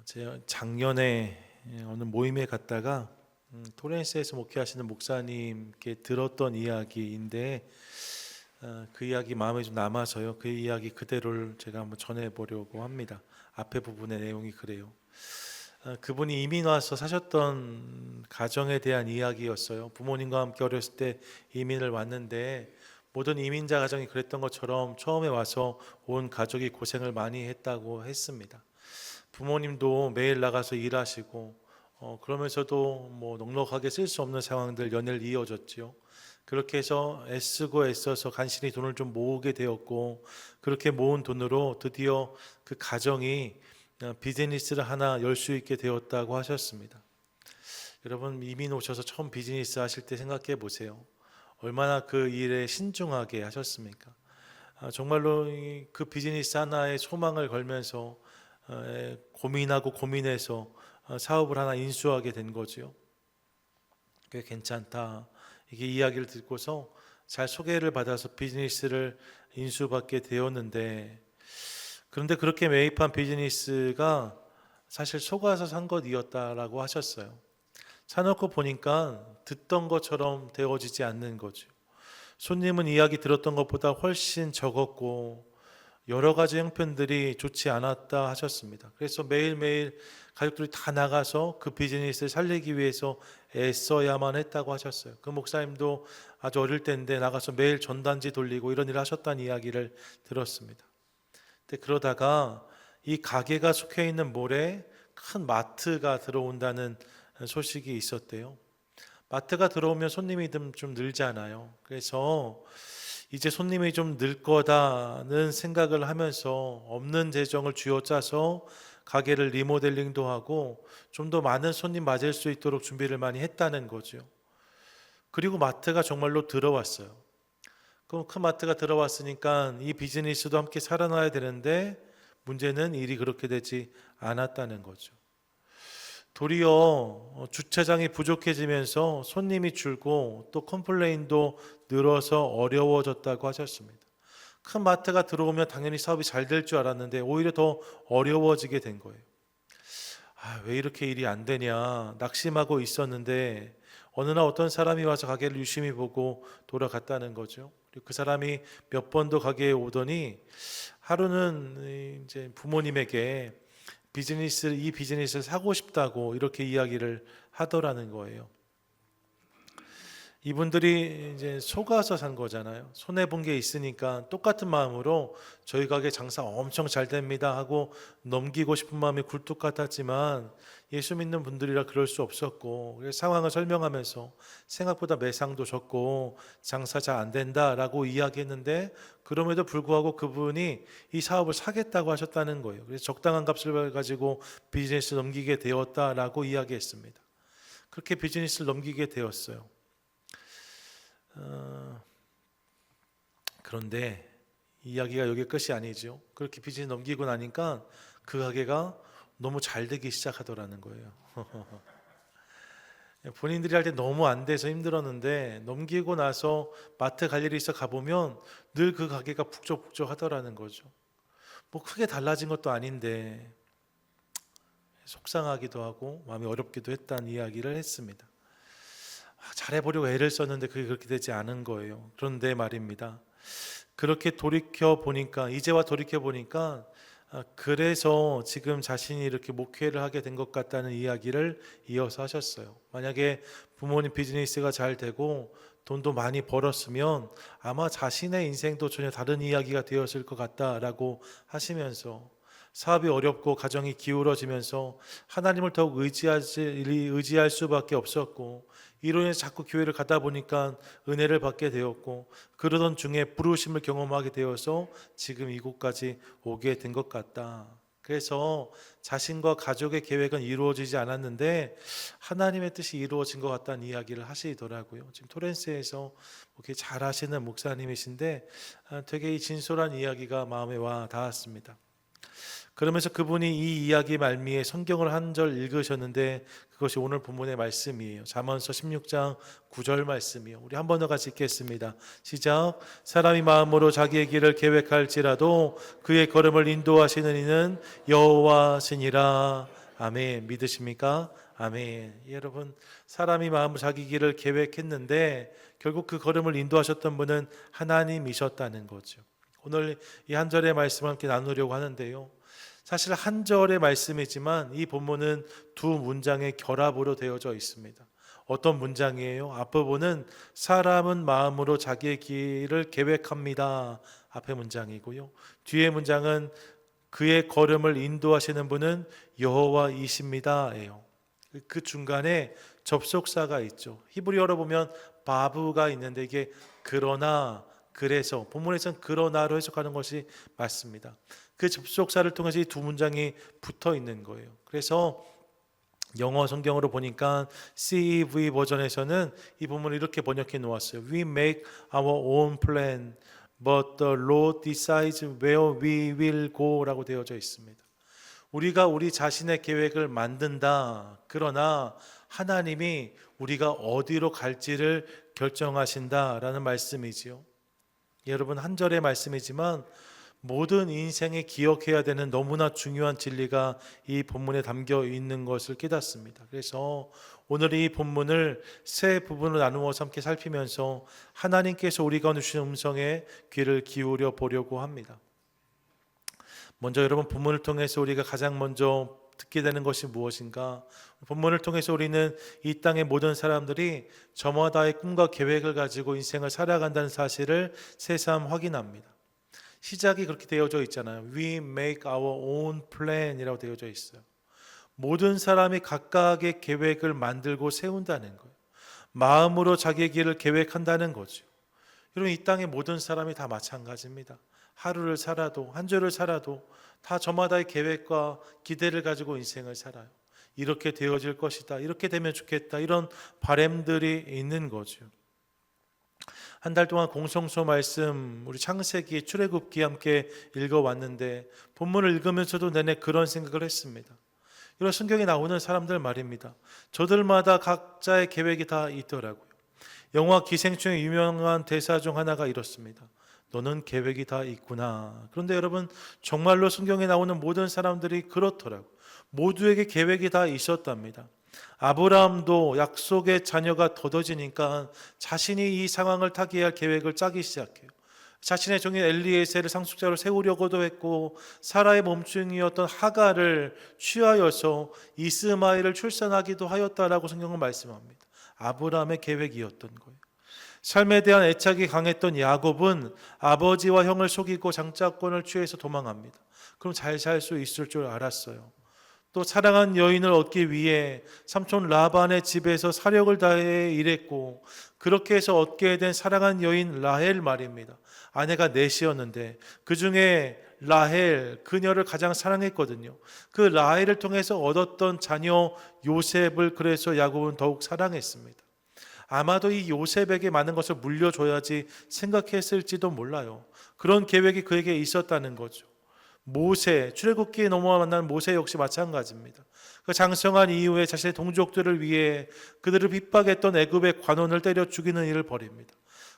제가 작년에 어느 모임에 갔다가 토렌스에서 목회하시는 목사님께 들었던 이야기인데 그 이야기 마음에 좀 남아서요. 그 이야기 그대로를 제가 한번 전해보려고 합니다. 앞에 부분의 내용이 그래요. 그분이 이민 와서 사셨던 가정에 대한 이야기였어요. 부모님과 함께 어렸을 때 이민을 왔는데 모든 이민자 가정이 그랬던 것처럼 처음에 와서 온 가족이 고생을 많이 했다고 했습니다. 부모님도 매일 나가서 일하시고 그러면서도 뭐 넉넉하게 쓸 수 없는 상황들 연일 이어졌지요. 그렇게 해서 애쓰고 애써서 간신히 돈을 좀 모으게 되었고 그렇게 모은 돈으로 드디어 그 가정이 비즈니스를 하나 열 수 있게 되었다고 하셨습니다. 여러분 이민 오셔서 처음 비즈니스 하실 때 생각해 보세요. 얼마나 그 일에 신중하게 하셨습니까? 정말로 그 비즈니스 하나에 소망을 걸면서 고민하고 고민해서 사업을 하나 인수하게 된 거지요. 꽤 괜찮다. 이게 이야기를 듣고서 잘 소개를 받아서 비즈니스를 인수받게 되었는데 그런데 그렇게 매입한 비즈니스가 사실 속아서 산 것이었다라고 하셨어요. 사놓고 보니까 듣던 것처럼 되어지지 않는 거죠. 손님은 이야기 들었던 것보다 훨씬 적었고 여러 가지 형편들이 좋지 않았다 하셨습니다. 그래서 매일매일 가족들이 다 나가서 그 비즈니스를 살리기 위해서 애써야만 했다고 하셨어요. 그 목사님도 아주 어릴 때인데 나가서 매일 전단지 돌리고 이런 일을 하셨다는 이야기를 들었습니다. 근데 그러다가 이 가게가 속해 있는 몰에 큰 마트가 들어온다는 소식이 있었대요. 마트가 들어오면 손님이 좀 늘잖아요. 그래서 이제 손님이 좀 늘 거다는 생각을 하면서 없는 재정을 쥐어짜서 가게를 리모델링도 하고 좀 더 많은 손님 맞을 수 있도록 준비를 많이 했다는 거죠. 그리고 마트가 정말로 들어왔어요. 그럼 큰 마트가 들어왔으니까 이 비즈니스도 함께 살아나야 되는데 문제는 일이 그렇게 되지 않았다는 거죠. 도리어 주차장이 부족해지면서 손님이 줄고 또 컴플레인도 늘어서 어려워졌다고 하셨습니다. 큰 마트가 들어오면 당연히 사업이 잘 될 줄 알았는데 오히려 더 어려워지게 된 거예요. 왜 이렇게 일이 안 되냐 낙심하고 있었는데 어느 날 어떤 사람이 와서 가게를 유심히 보고 돌아갔다는 거죠. 그리고 그 사람이 몇 번 더 가게에 오더니 하루는 이제 부모님에게 이 비즈니스를 사고 싶다고 이렇게 이야기를 하더라는 거예요. 이분들이 이제 속아서 산 거잖아요. 손해 본 게 있으니까 똑같은 마음으로 저희 가게 장사 엄청 잘 됩니다 하고 넘기고 싶은 마음이 굴뚝 같았지만 예수 믿는 분들이라 그럴 수 없었고 상황을 설명하면서 생각보다 매상도 적고 장사 잘 안 된다라고 이야기했는데 그럼에도 불구하고 그분이 이 사업을 사겠다고 하셨다는 거예요. 그래서 적당한 값을 가지고 비즈니스 넘기게 되었다라고 이야기했습니다. 그렇게 비즈니스를 넘기게 되었어요. 그런데 이야기가 여기 끝이 아니죠. 그렇게 비즈니스 넘기고 나니까 그 가게가 너무 잘 되기 시작하더라는 거예요. 본인들이 할 때 너무 안 돼서 힘들었는데 넘기고 나서 마트 갈 일이 있어 가보면 늘 그 가게가 북적북적 하더라는 거죠. 뭐 크게 달라진 것도 아닌데 속상하기도 하고 마음이 어렵기도 했다는 이야기를 했습니다. 잘해보려고 애를 썼는데 그게 그렇게 되지 않은 거예요. 그런데 말입니다. 그렇게 이제와 돌이켜 보니까 그래서 지금 자신이 이렇게 목회를 하게 된 것 같다는 이야기를 이어서 하셨어요. 만약에 부모님 비즈니스가 잘 되고 돈도 많이 벌었으면 아마 자신의 인생도 전혀 다른 이야기가 되었을 것 같다라고 하시면서 사업이 어렵고 가정이 기울어지면서 하나님을 더욱 의지할 수밖에 없었고 이로 인해서 자꾸 교회를 가다 보니까 은혜를 받게 되었고 그러던 중에 부르심을 경험하게 되어서 지금 이곳까지 오게 된 것 같다. 그래서 자신과 가족의 계획은 이루어지지 않았는데 하나님의 뜻이 이루어진 것 같다는 이야기를 하시더라고요. 지금 토렌스에서 이렇게 잘 하시는 목사님이신데 되게 이 진솔한 이야기가 마음에 와 닿았습니다. 그러면서 그분이 이 이야기 말미에 성경을 한 절 읽으셨는데 그것이 오늘 본문의 말씀이에요. 잠언서 16장 9절 말씀이요. 우리 한 번 더 같이 읽겠습니다. 시작. 사람이 마음으로 자기의 길을 계획할지라도 그의 걸음을 인도하시는 이는 여호와시니라. 아멘. 믿으십니까? 아멘. 여러분, 사람이 마음으로 자기 길을 계획했는데 결국 그 걸음을 인도하셨던 분은 하나님이셨다는 거죠. 오늘 이 한 절의 말씀을 함께 나누려고 하는데요. 사실 한 절의 말씀이지만 이 본문은 두 문장의 결합으로 되어져 있습니다. 어떤 문장이에요? 앞부분은 사람은 마음으로 자기의 길을 계획합니다. 앞의 문장이고요. 뒤의 문장은 그의 걸음을 인도하시는 분은 여호와이십니다예요. 그 중간에 접속사가 있죠. 히브리어로 보면 바브가 있는데 이게 그러나, 그래서, 본문에서는 그러나로 해석하는 것이 맞습니다. 그 접속사를 통해서 이 두 문장이 붙어 있는 거예요. 그래서 영어 성경으로 보니까 CEV 버전에서는 이 본문을 이렇게 번역해 놓았어요. We make our own plan, but the Lord decides where we will go 라고 되어져 있습니다. 우리가 우리 자신의 계획을 만든다. 그러나 하나님이 우리가 어디로 갈지를 결정하신다라는 말씀이지요. 여러분, 한 절의 말씀이지만 모든 인생에 기억해야 되는 너무나 중요한 진리가 이 본문에 담겨 있는 것을 깨닫습니다. 그래서 오늘 이 본문을 세 부분으로 나누어서 함께 살피면서 하나님께서 우리 가운데 주신 음성에 귀를 기울여 보려고 합니다. 먼저 여러분, 본문을 통해서 우리가 가장 먼저 듣게 되는 것이 무엇인가? 본문을 통해서 우리는 이 땅의 모든 사람들이 저마다의 꿈과 계획을 가지고 인생을 살아간다는 사실을 새삼 확인합니다. 시작이 그렇게 되어져 있잖아요. We make our own plan 이라고 되어져 있어요. 모든 사람이 각각의 계획을 만들고 세운다는 거예요. 마음으로 자기의 길을 계획한다는 거죠. 여러분, 이 땅의 모든 사람이 다 마찬가지입니다. 하루를 살아도, 한 주를 살아도 다 저마다의 계획과 기대를 가지고 인생을 살아요. 이렇게 되어질 것이다, 이렇게 되면 좋겠다, 이런 바람들이 있는 거죠. 한 달 동안 공성소 말씀, 우리 창세기, 출애굽기 함께 읽어왔는데 본문을 읽으면서도 내내 그런 생각을 했습니다. 이런 성경에 나오는 사람들 말입니다. 저들마다 각자의 계획이 다 있더라고요. 영화 기생충의 유명한 대사 중 하나가 이렇습니다. 너는 계획이 다 있구나. 그런데 여러분, 정말로 성경에 나오는 모든 사람들이 그렇더라고요. 모두에게 계획이 다 있었답니다. 아브라함도 약속의 자녀가 더뎌지니까 자신이 이 상황을 타개할 계획을 짜기 시작해요. 자신의 종인 엘리에셀을 상속자로 세우려고도 했고, 사라의 몸종이었던 하갈을 취하여서 이스마엘을 출산하기도 하였다라고 성경은 말씀합니다. 아브라함의 계획이었던 거예요. 삶에 대한 애착이 강했던 야곱은 아버지와 형을 속이고 장자권을 취해서 도망합니다. 그럼 잘 살 수 있을 줄 알았어요. 또 사랑한 여인을 얻기 위해 삼촌 라반의 집에서 사력을 다해 일했고, 그렇게 해서 얻게 된 사랑한 여인 라헬 말입니다. 아내가 넷이었는데 그 중에 라헬, 그녀를 가장 사랑했거든요. 그 라헬을 통해서 얻었던 자녀 요셉을 그래서 야곱은 더욱 사랑했습니다. 아마도 이 요셉에게 많은 것을 물려줘야지 생각했을지도 몰라요. 그런 계획이 그에게 있었다는 거죠. 모세, 출애굽기에 넘어와 만난 모세 역시 마찬가지입니다. 그 장성한 이후에 자신의 동족들을 위해 그들을 핍박했던 애굽의 관원을 때려 죽이는 일을 벌입니다.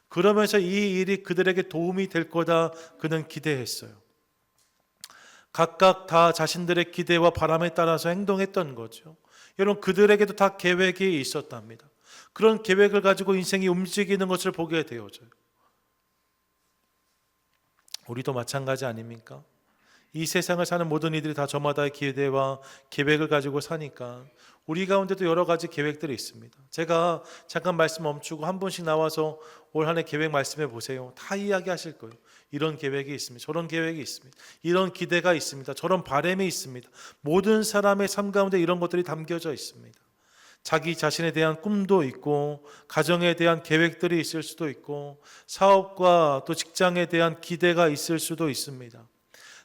그러면서 이 일이 그들에게 도움이 될 거다 그는 기대했어요. 각각 다 자신들의 기대와 바람에 따라서 행동했던 거죠. 여러분, 그들에게도 다 계획이 있었답니다. 그런 계획을 가지고 인생이 움직이는 것을 보게 되어져요. 우리도 마찬가지 아닙니까? 이 세상을 사는 모든 이들이 다 저마다의 기대와 계획을 가지고 사니까 우리 가운데도 여러 가지 계획들이 있습니다. 제가 잠깐 말씀 멈추고 한 분씩 나와서 올 한 해 계획 말씀해 보세요. 다 이야기하실 거예요. 이런 계획이 있습니다. 저런 계획이 있습니다. 이런 기대가 있습니다. 저런 바람이 있습니다. 모든 사람의 삶 가운데 이런 것들이 담겨져 있습니다. 자기 자신에 대한 꿈도 있고, 가정에 대한 계획들이 있을 수도 있고, 사업과 또 직장에 대한 기대가 있을 수도 있습니다.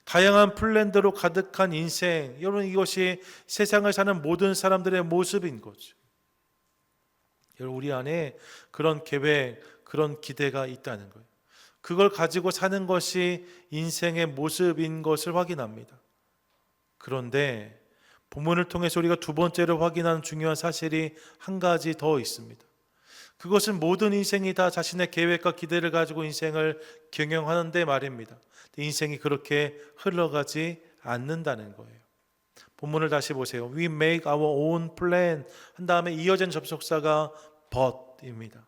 다양한 플랜들로 가득한 인생, 여러분, 이것이 세상을 사는 모든 사람들의 모습인 거죠. 여러분, 우리 안에 그런 계획, 그런 기대가 있다는 거예요. 그걸 가지고 사는 것이 인생의 모습인 것을 확인합니다. 그런데 본문을 통해서 우리가 두 번째로 확인하는 중요한 사실이 한 가지 더 있습니다. 그것은 모든 인생이 다 자신의 계획과 기대를 가지고 인생을 경영하는데 말입니다. 인생이 그렇게 흘러가지 않는다는 거예요. 본문을 다시 보세요. We make our own plan 한 다음에 이어진 접속사가 but입니다.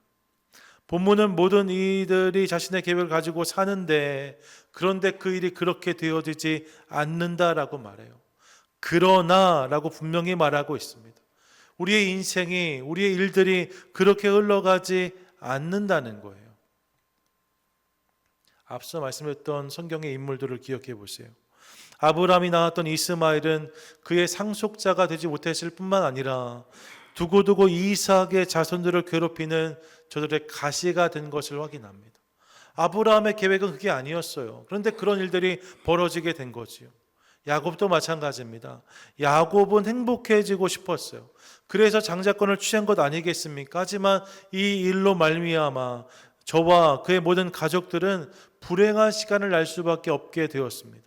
본문은 모든 이들이 자신의 계획을 가지고 사는데 그런데 그 일이 그렇게 되어지지 않는다라고 말해요. 그러나라고 분명히 말하고 있습니다. 우리의 인생이, 우리의 일들이 그렇게 흘러가지 않는다는 거예요. 앞서 말씀했던 성경의 인물들을 기억해 보세요. 아브라함이 낳았던 이스마엘은 그의 상속자가 되지 못했을 뿐만 아니라 두고두고 이삭의 자손들을 괴롭히는 저들의 가시가 된 것을 확인합니다. 아브라함의 계획은 그게 아니었어요. 그런데 그런 일들이 벌어지게 된 거지요. 야곱도 마찬가지입니다. 야곱은 행복해지고 싶었어요. 그래서 장자권을 취한 것 아니겠습니까? 하지만 이 일로 말미암아 저와 그의 모든 가족들은 불행한 시간을 날 수밖에 없게 되었습니다.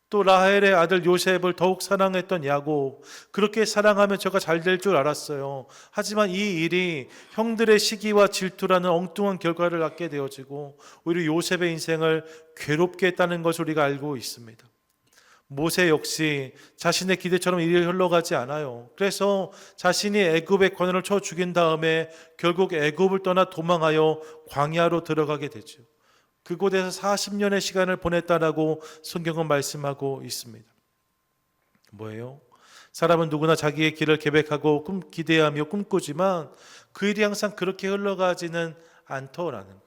또 라헬의 아들 요셉을 더욱 사랑했던 야곱, 그렇게 사랑하면 저가 잘 될 줄 알았어요. 하지만 이 일이 형들의 시기와 질투라는 엉뚱한 결과를 낳게 되어지고 오히려 요셉의 인생을 괴롭게 했다는 것을 우리가 알고 있습니다. 모세 역시 자신의 기대처럼 일이 흘러가지 않아요. 그래서 자신이 애굽의 관원을 쳐 죽인 다음에 결국 애굽을 떠나 도망하여 광야로 들어가게 되죠. 그곳에서 40년의 시간을 보냈다라고 성경은 말씀하고 있습니다. 뭐예요? 사람은 누구나 자기의 길을 계획하고 기대하며 꿈꾸지만 그 일이 항상 그렇게 흘러가지는 않더라는 거예요.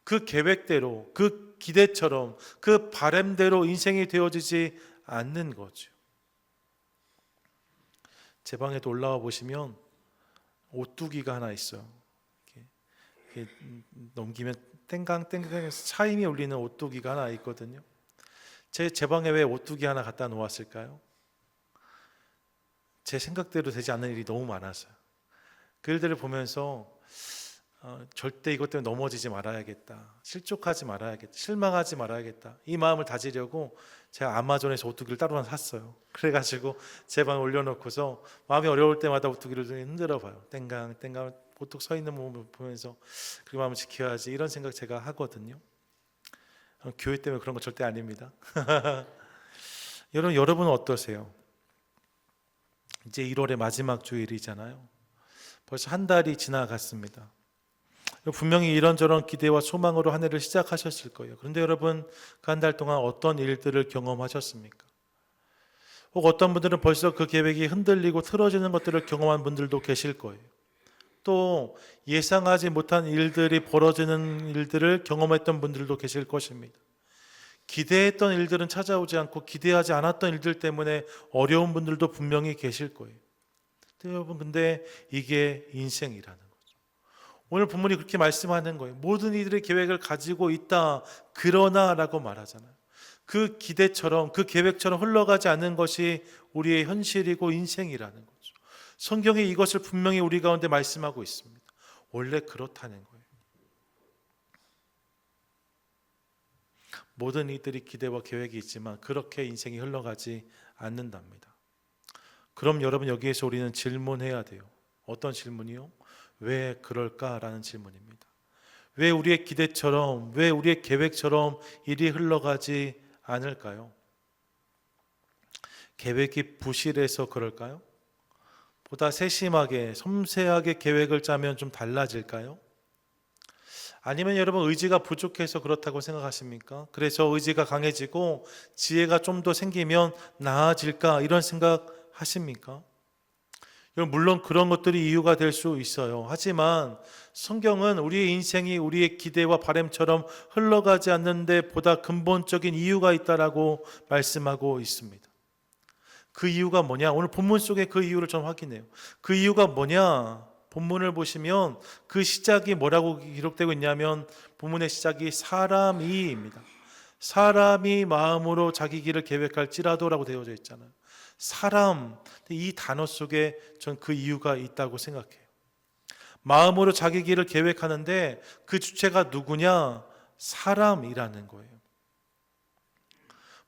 그 계획대로, 그 기대처럼, 그 바람대로 인생이 되어지지 않는 거죠. 제 방에도 올라와 보시면 오뚜기가 하나 있어요. 이렇게 넘기면 땡강땡강해서 차임이 울리는 오뚜기가 하나 있거든요. 제 방에 왜 오뚜기 하나 갖다 놓았을까요? 제 생각대로 되지 않는 일이 너무 많아서요. 그 일들을 보면서 절대 이것 때문에 넘어지지 말아야겠다, 실족하지 말아야겠다, 실망하지 말아야겠다, 이 마음을 다지려고 제가 아마존에서 오뚜기를 따로 하나 샀어요. 그래가지고 제 방에 올려놓고서 마음이 어려울 때마다 오뚜기를 흔들어 봐요. 땡강 보통 서 있는 몸을 보면서 그 마음을 지켜야지, 이런 생각 제가 하거든요. 교회 때문에 그런 거 절대 아닙니다. 여러분은 어떠세요? 이제 1월의 마지막 주일이잖아요. 벌써 한 달이 지나갔습니다. 분명히 이런저런 기대와 소망으로 한 해를 시작하셨을 거예요. 그런데 여러분, 그 한 달 동안 어떤 일들을 경험하셨습니까? 혹 어떤 분들은 벌써 그 계획이 흔들리고 틀어지는 것들을 경험한 분들도 계실 거예요. 또 예상하지 못한 일들이 벌어지는 일들을 경험했던 분들도 계실 것입니다. 기대했던 일들은 찾아오지 않고 기대하지 않았던 일들 때문에 어려운 분들도 분명히 계실 거예요. 여러분, 근데 이게 인생이라는 거죠. 오늘 본문이 그렇게 말씀하는 거예요. 모든 이들의 계획을 가지고 있다, 그러나 라고 말하잖아요. 그 기대처럼, 그 계획처럼 흘러가지 않는 것이 우리의 현실이고 인생이라는 거죠. 성경이 이것을 분명히 우리 가운데 말씀하고 있습니다. 원래 그렇다는 거예요. 모든 이들이 기대와 계획이 있지만 그렇게 인생이 흘러가지 않는답니다. 그럼 여러분, 여기에서 우리는 질문해야 돼요. 어떤 질문이요? 왜 그럴까라는 질문입니다. 왜 우리의 기대처럼, 왜 우리의 계획처럼 일이 흘러가지 않을까요? 계획이 부실해서 그럴까요? 보다 세심하게, 섬세하게 계획을 짜면 좀 달라질까요? 아니면 여러분, 의지가 부족해서 그렇다고 생각하십니까? 그래서 의지가 강해지고 지혜가 좀 더 생기면 나아질까, 이런 생각 하십니까? 물론 그런 것들이 이유가 될 수 있어요. 하지만 성경은 우리의 인생이 우리의 기대와 바람처럼 흘러가지 않는데 보다 근본적인 이유가 있다라고 말씀하고 있습니다. 그 이유가 뭐냐? 오늘 본문 속에 그 이유를 좀 확인해요. 그 이유가 뭐냐? 본문을 보시면 그 시작이 뭐라고 기록되고 있냐면, 본문의 시작이 사람이입니다. 사람이 마음으로 자기 길을 계획할지라도라고 되어져 있잖아요. 사람, 이 단어 속에 전 그 이유가 있다고 생각해요. 마음으로 자기 길을 계획하는데 그 주체가 누구냐? 사람이라는 거예요.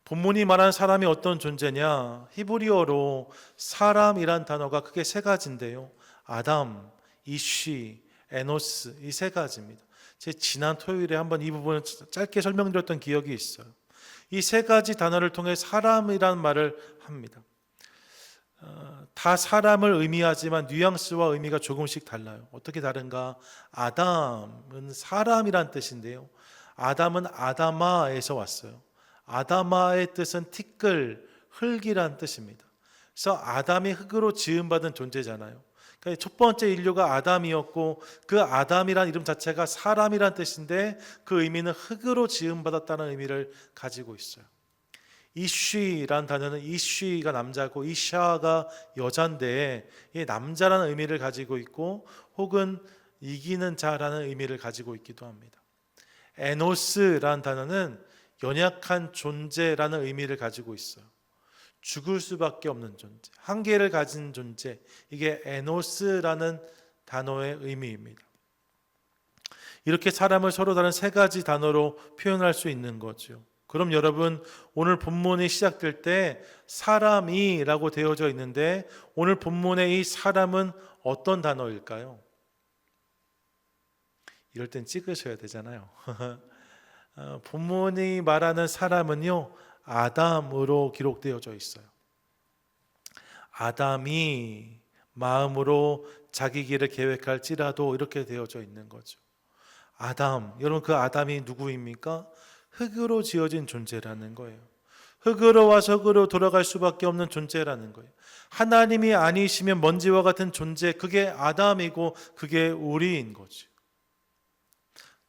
본문이 말하는 사람이 어떤 존재냐? 히브리어로 사람이란 단어가 크게 세 가지인데요. 아담, 이쉬, 에노스, 이 세 가지입니다. 제 지난 토요일에 한번 이 부분을 짧게 설명드렸던 기억이 있어요. 이 세 가지 단어를 통해 사람이란 말을 합니다. 다 사람을 의미하지만 뉘앙스와 의미가 조금씩 달라요. 어떻게 다른가? 아담은 사람이란 뜻인데요. 아담은 아다마에서 왔어요. 아다마의 뜻은 티끌, 흙이란 뜻입니다. 그래서 아담이 흙으로 지음받은 존재잖아요. 그러니까 첫 번째 인류가 아담이었고 그 아담이란 이름 자체가 사람이란 뜻인데 그 의미는 흙으로 지음받았다는 의미를 가지고 있어요. 이쉬란 단어는 이쉬가 남자고 이샤가 여자인데 이 남자라는 의미를 가지고 있고 혹은 이기는 자라는 의미를 가지고 있기도 합니다. 에노스란 단어는 연약한 존재라는 의미를 가지고 있어요. 죽을 수밖에 없는 존재, 한계를 가진 존재, 이게 에노스라는 단어의 의미입니다. 이렇게 사람을 서로 다른 세 가지 단어로 표현할 수 있는 거죠. 그럼 여러분, 오늘 본문이 시작될 때 사람이라고 되어져 있는데 오늘 본문의 이 사람은 어떤 단어일까요? 이럴 땐 찍으셔야 되잖아요. 본문이 말하는 사람은요, 아담으로 기록되어져 있어요. 아담이 마음으로 자기 길을 계획할지라도 이렇게 되어져 있는 거죠. 아담, 여러분 그 아담이 누구입니까? 흙으로 지어진 존재라는 거예요. 흙으로 와서 흙으로 돌아갈 수밖에 없는 존재라는 거예요. 하나님이 아니시면 먼지와 같은 존재, 그게 아담이고 그게 우리인 거죠.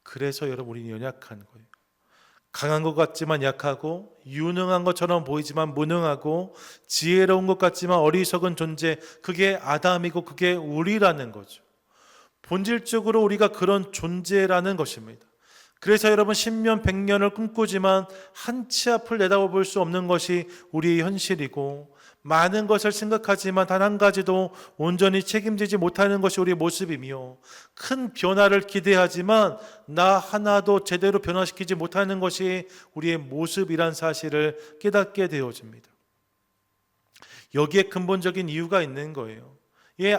그래서 여러분 우리는 연약한 거예요. 강한 것 같지만 약하고 유능한 것처럼 보이지만 무능하고 지혜로운 것 같지만 어리석은 존재, 그게 아담이고 그게 우리라는 거죠. 본질적으로 우리가 그런 존재라는 것입니다. 그래서 여러분 10년 100년을 꿈꾸지만 한 치 앞을 내다볼 수 없는 것이 우리의 현실이고 많은 것을 생각하지만 단 한 가지도 온전히 책임지지 못하는 것이 우리의 모습이며 큰 변화를 기대하지만 나 하나도 제대로 변화시키지 못하는 것이 우리의 모습이란 사실을 깨닫게 되어집니다. 여기에 근본적인 이유가 있는 거예요.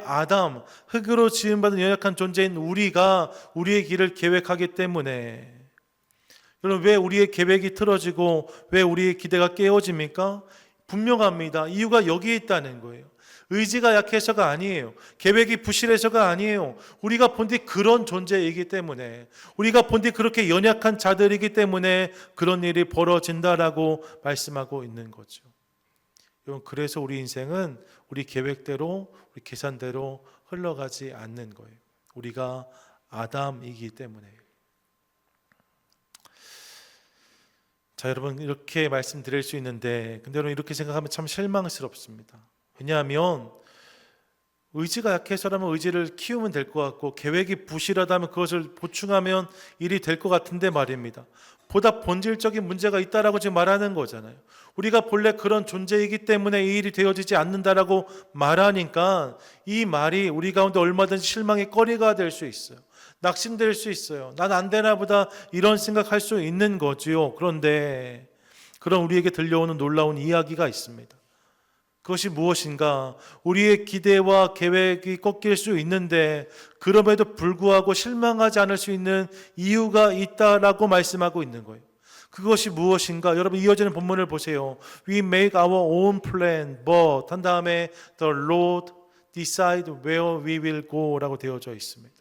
아담, 흙으로 지음받은 연약한 존재인 우리가 우리의 길을 계획하기 때문에. 여러분, 왜 우리의 계획이 틀어지고 왜 우리의 기대가 깨어집니까? 분명합니다. 이유가 여기에 있다는 거예요. 의지가 약해서가 아니에요. 계획이 부실해서가 아니에요. 우리가 본디 그런 존재이기 때문에, 우리가 본디 그렇게 연약한 자들이기 때문에 그런 일이 벌어진다라고 말씀하고 있는 거죠. 여러분, 그래서 우리 인생은 우리 계획대로, 우리 계산대로 흘러가지 않는 거예요. 우리가 아담이기 때문에. 자, 여러분, 이렇게 말씀드릴 수 있는데, 근데 여러분 이렇게 생각하면 참 실망스럽습니다. 왜냐하면 의지가 약해서라면 의지를 키우면 될 것 같고 계획이 부실하다면 그것을 보충하면 일이 될 것 같은데 말입니다. 보다 본질적인 문제가 있다라고 지금 말하는 거잖아요. 우리가 본래 그런 존재이기 때문에 이 일이 되어지지 않는다라고 말하니까 이 말이 우리 가운데 얼마든지 실망의 거리가 될 수 있어요. 낙심될 수 있어요. 난 안 되나 보다 이런 생각할 수 있는 거지요. 그런데 그런 우리에게 들려오는 놀라운 이야기가 있습니다. 그것이 무엇인가? 우리의 기대와 계획이 꺾일 수 있는데 그럼에도 불구하고 실망하지 않을 수 있는 이유가 있다라고 말씀하고 있는 거예요. 그것이 무엇인가? 여러분 이어지는 본문을 보세요. We make our own plan, but 한 다음에 the Lord decide where we will go 라고 되어져 있습니다.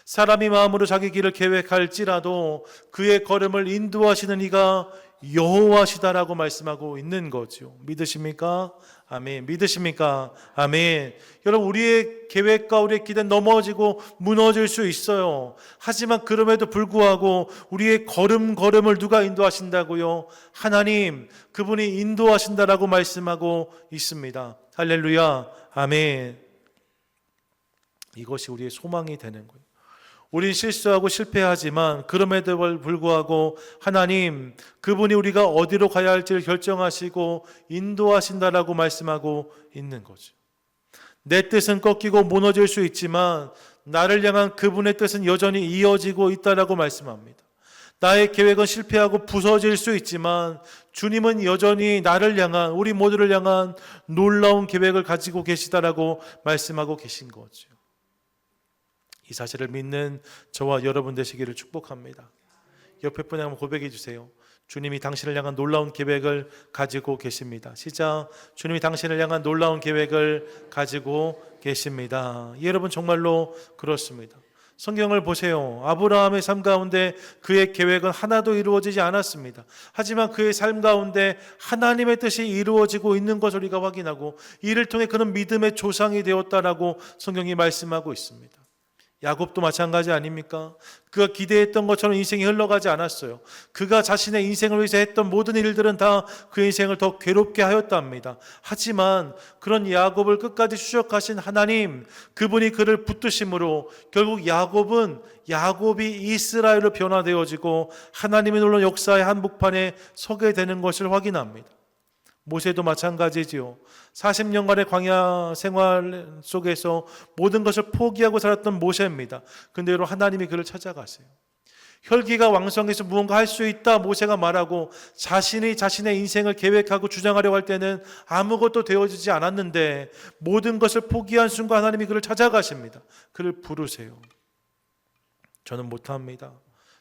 사람이 마음으로 자기 길을 계획할지라도 그의 걸음을 인도하시는 이가 여호와시다라고 말씀하고 있는 거죠. 믿으십니까? 아멘. 믿으십니까? 아멘. 여러분 우리의 계획과 우리의 기대는 넘어지고 무너질 수 있어요. 하지만 그럼에도 불구하고 우리의 걸음을 누가 인도하신다고요? 하나님, 그분이 인도하신다라고 말씀하고 있습니다. 할렐루야. 아멘. 이것이 우리의 소망이 되는 거예요. 우린 실수하고 실패하지만 그럼에도 불구하고 하나님, 그분이 우리가 어디로 가야 할지를 결정하시고 인도하신다라고 말씀하고 있는 거죠. 내 뜻은 꺾이고 무너질 수 있지만 나를 향한 그분의 뜻은 여전히 이어지고 있다라고 말씀합니다. 나의 계획은 실패하고 부서질 수 있지만 주님은 여전히 나를 향한, 우리 모두를 향한 놀라운 계획을 가지고 계시다라고 말씀하고 계신 거죠. 이 사실을 믿는 저와 여러분 되시기를 축복합니다. 옆에 분에 한번 고백해 주세요. 주님이 당신을 향한 놀라운 계획을 가지고 계십니다. 시작. 주님이 당신을 향한 놀라운 계획을 가지고 계십니다. 여러분 정말로 그렇습니다. 성경을 보세요. 아브라함의 삶 가운데 그의 계획은 하나도 이루어지지 않았습니다. 하지만 그의 삶 가운데 하나님의 뜻이 이루어지고 있는 것을 우리가 확인하고 이를 통해 그는 믿음의 조상이 되었다라고 성경이 말씀하고 있습니다. 야곱도 마찬가지 아닙니까? 그가 기대했던 것처럼 인생이 흘러가지 않았어요. 그가 자신의 인생을 위해서 했던 모든 일들은 다 그 인생을 더 괴롭게 하였답니다. 하지만 그런 야곱을 끝까지 추적하신 하나님, 그분이 그를 붙드심으로 결국 야곱이 이스라엘로 변화되어지고 하나님의 놀라운 역사의 한복판에 서게 되는 것을 확인합니다. 모세도 마찬가지지요. 40년간의 광야 생활 속에서 모든 것을 포기하고 살았던 모세입니다. 근데 여러분 하나님이 그를 찾아가세요. 혈기가 왕성해서 무언가 할 수 있다 모세가 말하고 자신이 자신의 인생을 계획하고 주장하려고 할 때는 아무것도 되어지지 않았는데 모든 것을 포기한 순간 하나님이 그를 찾아가십니다. 그를 부르세요. 저는 못합니다.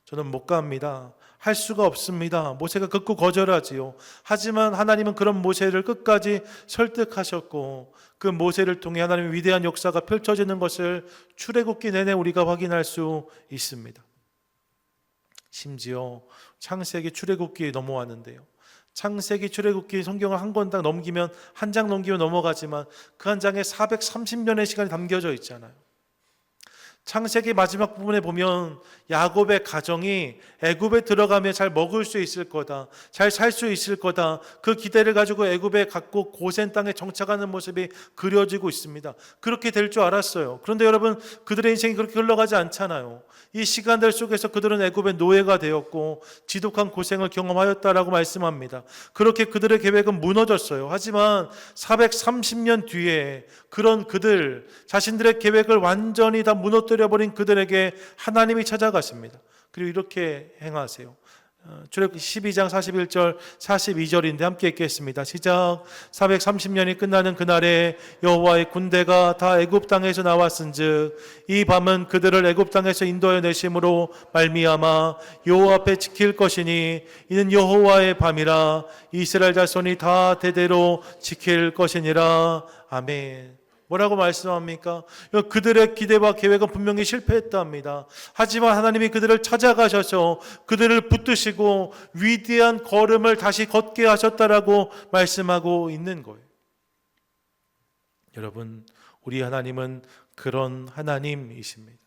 저는 못 갑니다. 할 수가 없습니다. 모세가 극구 거절하지요. 하지만 하나님은 그런 모세를 끝까지 설득하셨고 그 모세를 통해 하나님의 위대한 역사가 펼쳐지는 것을 출애굽기 내내 우리가 확인할 수 있습니다. 심지어 창세기 출애굽기에 넘어왔는데요. 창세기 출애굽기 성경을 한 권 딱 넘기면 한 장 넘기면 넘어가지만 그 한 장에 430년의 시간이 담겨져 있잖아요. 창세기 마지막 부분에 보면 야곱의 가정이 애굽에 들어가면 잘 먹을 수 있을 거다, 잘 살 수 있을 거다, 그 기대를 가지고 애굽에 갔고 고센 땅에 정착하는 모습이 그려지고 있습니다. 그렇게 될 줄 알았어요. 그런데 여러분 그들의 인생이 그렇게 흘러가지 않잖아요. 이 시간들 속에서 그들은 애굽의 노예가 되었고 지독한 고생을 경험하였다라고 말씀합니다. 그렇게 그들의 계획은 무너졌어요. 하지만 430년 뒤에 그런 그들 자신들의 계획을 완전히 다 무너뜨려버린 그들에게 하나님이 찾아가십니다. 그리고 이렇게 행하세요. 출애굽기 12장 41절 42절인데 함께 읽겠습니다. 시작. 430년이 끝나는 그날에 여호와의 군대가 다 애굽 땅에서 나왔은즉 이 밤은 그들을 애굽 땅에서 인도하여 내심으로 말미암아 여호와 앞에 지킬 것이니 이는 여호와의 밤이라 이스라엘 자손이 다 대대로 지킬 것이니라. 아멘. 뭐라고 말씀합니까? 그들의 기대와 계획은 분명히 실패했답니다. 하지만 하나님이 그들을 찾아가셔서 그들을 붙드시고 위대한 걸음을 다시 걷게 하셨다라고 말씀하고 있는 거예요. 여러분, 우리 하나님은 그런 하나님이십니다.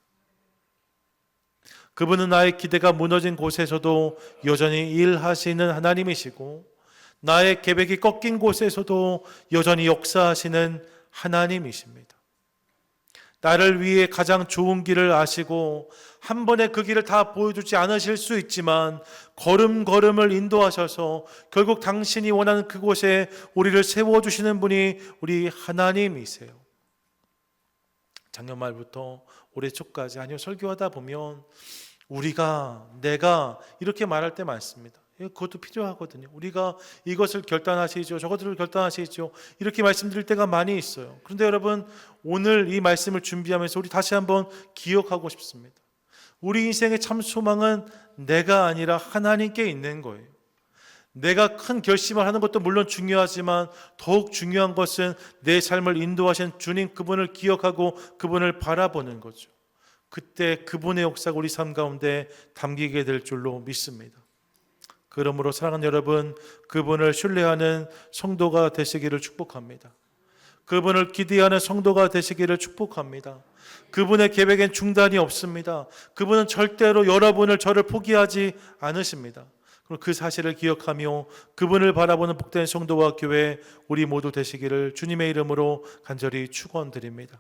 그분은 나의 기대가 무너진 곳에서도 여전히 일하시는 하나님이시고 나의 계획이 꺾인 곳에서도 여전히 역사하시는 하나님이십니다. 나를 위해 가장 좋은 길을 아시고 한 번에 그 길을 다 보여주지 않으실 수 있지만 걸음걸음을 인도하셔서 결국 당신이 원하는 그곳에 우리를 세워주시는 분이 우리 하나님이세요. 작년 말부터 올해 초까지 설교하다 보면 내가 이렇게 말할 때 많습니다. 그것도 필요하거든요. 우리가 이것을 결단하시죠, 저것들을 결단하시죠, 이렇게 말씀드릴 때가 많이 있어요. 그런데 여러분 오늘 이 말씀을 준비하면서 우리 다시 한번 기억하고 싶습니다. 우리 인생의 참 소망은 내가 아니라 하나님께 있는 거예요. 내가 큰 결심을 하는 것도 물론 중요하지만 더욱 중요한 것은 내 삶을 인도하신 주님 그분을 기억하고 그분을 바라보는 거죠. 그때 그분의 역사가 우리 삶 가운데 담기게 될 줄로 믿습니다. 그러므로 사랑하는 여러분, 그분을 신뢰하는 성도가 되시기를 축복합니다. 그분을 기대하는 성도가 되시기를 축복합니다. 그분의 계획엔 중단이 없습니다. 그분은 절대로 여러분을 저를 포기하지 않으십니다. 그럼 그 사실을 기억하며 그분을 바라보는 복된 성도와 교회 우리 모두 되시기를 주님의 이름으로 간절히 축원드립니다.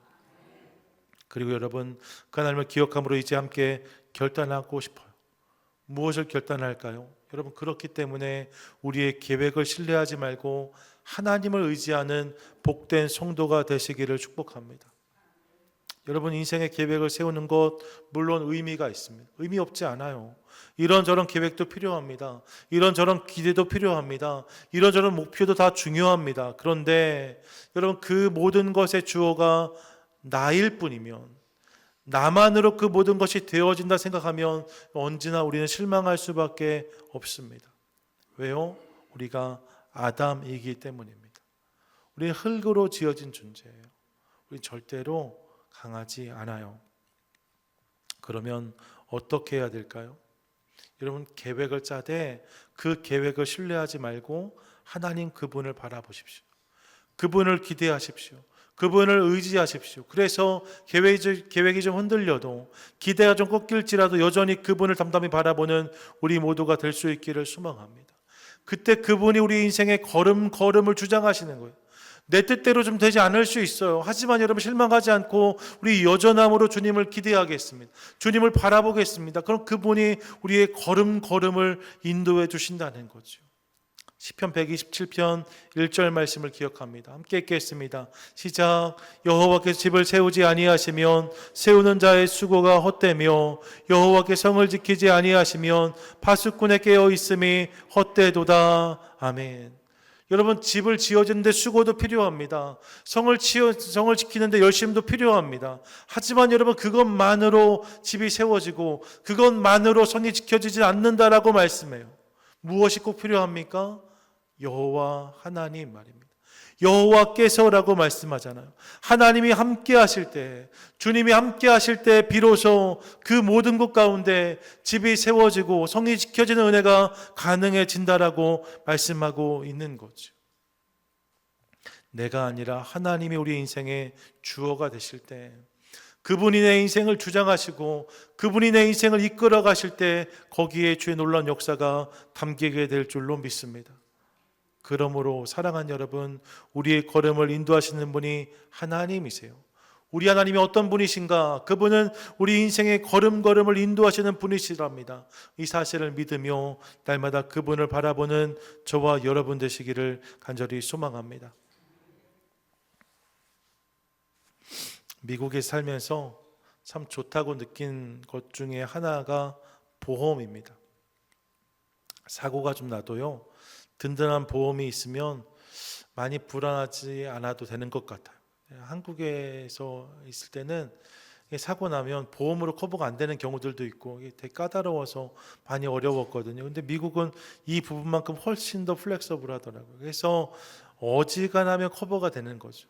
그리고 여러분 그 하나님을 기억함으로 이제 함께 결단하고 싶어요. 무엇을 결단할까요? 여러분 그렇기 때문에 우리의 계획을 신뢰하지 말고 하나님을 의지하는 복된 성도가 되시기를 축복합니다. 여러분 인생의 계획을 세우는 것 물론 의미가 있습니다. 의미 없지 않아요. 이런저런 계획도 필요합니다. 이런저런 기대도 필요합니다. 이런저런 목표도 다 중요합니다. 그런데 여러분 그 모든 것의 주어가 나일 뿐이면 나만으로 그 모든 것이 되어진다 생각하면 언제나 우리는 실망할 수밖에 없습니다. 왜요? 우리가 아담이기 때문입니다. 우리는 흙으로 지어진 존재예요. 우리 절대로 강하지 않아요. 그러면 어떻게 해야 될까요? 여러분, 계획을 짜되 그 계획을 신뢰하지 말고 하나님 그분을 바라보십시오. 그분을 기대하십시오. 그분을 의지하십시오. 그래서 계획이 좀 흔들려도, 기대가 좀 꺾일지라도 여전히 그분을 담담히 바라보는 우리 모두가 될 수 있기를 소망합니다. 그때 그분이 우리 인생의 걸음을 주장하시는 거예요. 내 뜻대로 좀 되지 않을 수 있어요. 하지만 여러분, 실망하지 않고 우리 여전함으로 주님을 기대하겠습니다. 주님을 바라보겠습니다. 그럼 그분이 우리의 걸음을 인도해 주신다는 거죠. 시편 127편 1절 말씀을 기억합니다. 함께 읽겠습니다. 시작. 여호와께서 집을 세우지 아니하시면 세우는 자의 수고가 헛되며 여호와께 성을 지키지 아니하시면 파수꾼의 깨어 있음이 헛되도다. 아멘. 여러분, 집을 지어주는데 수고도 필요합니다. 성을 지키는데 열심도 필요합니다. 하지만 여러분, 그것만으로 집이 세워지고 그것만으로 성이 지켜지지 않는다라고 말씀해요. 무엇이 꼭 필요합니까? 여호와 하나님 말입니다. 여호와께서라고 말씀하잖아요. 하나님이 함께 하실 때, 주님이 함께 하실 때 비로소 그 모든 것 가운데 집이 세워지고 성이 지켜지는 은혜가 가능해진다라고 말씀하고 있는 거죠. 내가 아니라 하나님이 우리 인생의 주어가 되실 때, 그분이 내 인생을 주장하시고 그분이 내 인생을 이끌어 가실 때 거기에 주의 놀라운 역사가 담기게 될 줄로 믿습니다. 그러므로 사랑하는 여러분, 우리의 걸음을 인도하시는 분이 하나님이세요. 우리 하나님이 어떤 분이신가? 그분은 우리 인생의 걸음을 인도하시는 분이시랍니다. 이 사실을 믿으며 날마다 그분을 바라보는 저와 여러분 되시기를 간절히 소망합니다. 미국에 살면서 참 좋다고 느낀 것 중에 하나가 보험입니다. 사고가 좀 나도요, 든든한 보험이 있으면 많이 불안하지 않아도 되는 것 같아요. 한국에서 있을 때는 사고 나면 보험으로 커버가 안 되는 경우들도 있고 되게 까다로워서 많이 어려웠거든요. 근데 미국은 이 부분만큼 훨씬 더 플렉서블 하더라고요. 그래서 어지간하면 커버가 되는 거죠.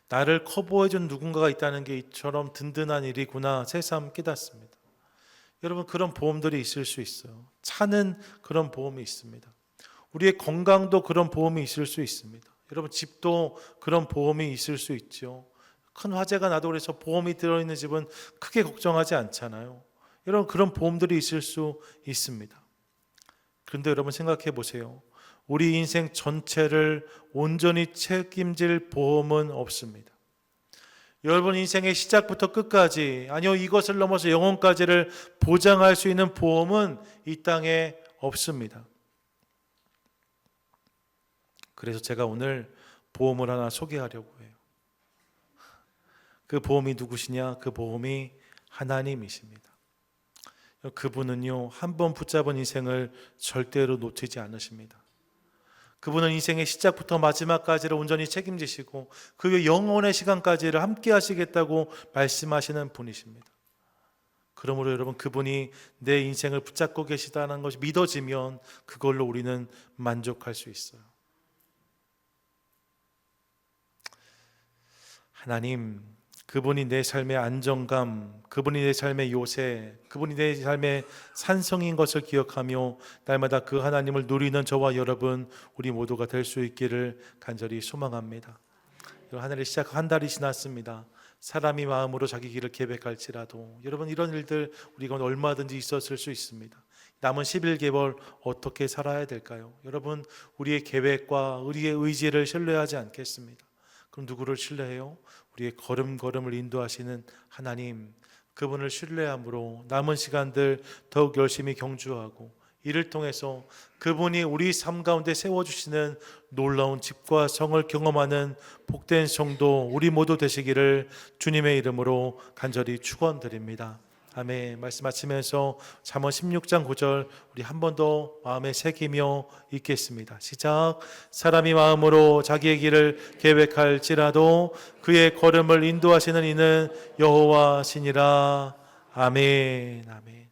나를 커버해준 누군가가 있다는 게 이처럼 든든한 일이구나 새삼 깨닫습니다. 여러분, 그런 보험들이 있을 수 있어요. 차는 그런 보험이 있습니다. 우리의 건강도 그런 보험이 있을 수 있습니다. 여러분, 집도 그런 보험이 있을 수 있죠. 큰 화재가 나도 그래서 보험이 들어있는 집은 크게 걱정하지 않잖아요. 여러분, 그런 보험들이 있을 수 있습니다. 그런데 여러분, 생각해 보세요. 우리 인생 전체를 온전히 책임질 보험은 없습니다. 여러분 인생의 시작부터 끝까지, 아니요 이것을 넘어서 영혼까지를 보장할 수 있는 보험은 이 땅에 없습니다. 그래서 제가 오늘 보험을 하나 소개하려고 해요. 그 보험이 누구시냐? 그 보험이 하나님이십니다. 그분은요, 한 번 붙잡은 인생을 절대로 놓치지 않으십니다. 그분은 인생의 시작부터 마지막까지를 온전히 책임지시고 그 영원의 시간까지를 함께 하시겠다고 말씀하시는 분이십니다. 그러므로 여러분, 그분이 내 인생을 붙잡고 계시다는 것이 믿어지면 그걸로 우리는 만족할 수 있어요. 하나님, 그분이 내 삶의 안정감, 그분이 내 삶의 요새, 그분이 내 삶의 산성인 것을 기억하며 날마다 그 하나님을 누리는 저와 여러분, 우리 모두가 될 수 있기를 간절히 소망합니다. 하늘의 시작 한 달이 지났습니다. 사람이 마음으로 자기 길을 계획할지라도 여러분, 이런 일들 우리가 얼마든지 있었을 수 있습니다. 남은 11개월 어떻게 살아야 될까요? 여러분, 우리의 계획과 우리의 의지를 신뢰하지 않겠습니다. 그럼 누구를 신뢰해요? 우리의 걸음을 인도하시는 하나님, 그분을 신뢰함으로 남은 시간들 더욱 열심히 경주하고 이를 통해서 그분이 우리 삶 가운데 세워주시는 놀라운 집과 성을 경험하는 복된 성도 우리 모두 되시기를 주님의 이름으로 간절히 축원드립니다. 아멘. 말씀 마치면서 잠언 16장 9절 우리 한 번 더 마음에 새기며 읽겠습니다. 시작. 사람이 마음으로 자기의 길을 계획할지라도 그의 걸음을 인도하시는 이는 여호와시니라. 아멘. 아멘.